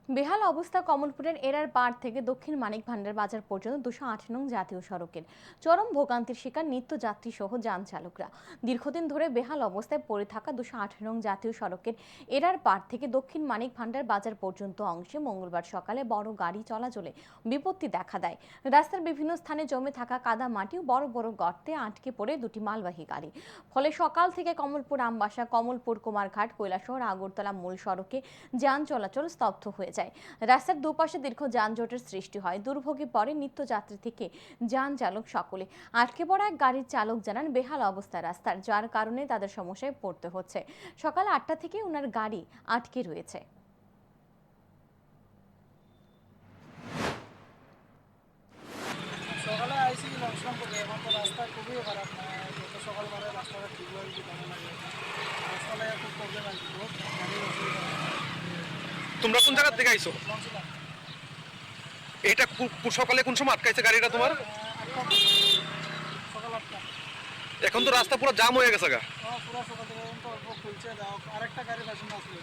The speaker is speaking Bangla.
বেহাল অবস্থা কমলপুরের এরার পাড় থেকে দক্ষিণ মানিক ভান্ডার বাজার পর্যন্ত 208 নং জাতীয় সড়কের চরম ভোগান্তির শিকার নিত্যযাত্রী সহ যান চালকরা। দীর্ঘদিন ধরে বেহাল অবস্থায় পড়ে থাকা 208 নং জাতীয় সড়কের এরার পাড় থেকে দক্ষিণ মানিক ভান্ডার বাজার পর্যন্ত অংশে মঙ্গলবার সকালে বড় গাড়ি চলাচলে বিপত্তি দেখা দেয়। রাস্তার বিভিন্ন স্থানে জমে থাকা কাদা মাটি ও বড় বড় গর্তে আটকে পড়ে দুটি মালবাহী গাড়ি। ফলে সকাল থেকে কমলপুর আমবাসা, কমলপুর কুমারঘাট, কৈলাসহর, আগরতলা মূল সড়কে যান চলাচল স্তব্ধ হয়ে যায়। রাস্তার দুপাশে দীর্ঘ যানজটের সৃষ্টি হয়। দুর্ভোগে পড়ে নিত্যযাত্রী থেকে যান চালক সকলে। আটকে পড়া এক গাড়ির চালক জানান, বেহাল অবস্থা রাস্তার, যার কারণে তাদের সমস্যায় পড়তে হচ্ছে। সকাল 8টা থেকে ওনার গাড়ি আটকে রয়েছে। সকালে আইসি লঞ্চলাম করবে, এখন তো রাস্তা খুবই খারাপ। যত সকালবেলা রাস্তাটা ঠিকভাবে যদি ভালো লাগে, রাস্তাটা খুব প্রবলেম আছে, বহুত গাড়ির অসুবিধা। তোমরা কোন জায়গা থেকে আইছো? লঞ্চলাম এটা সকালে কোন সময় আটকাইছে গাড়িটা তোমার? 8টা, সকাল 8টা। এখন তো রাস্তা পুরো জাম হয়ে গেছে গা। পুরো সকাল থেকে এখন তো অল্প খুলছে, যাও আরেকটা গাড়ি পেছনে আসলে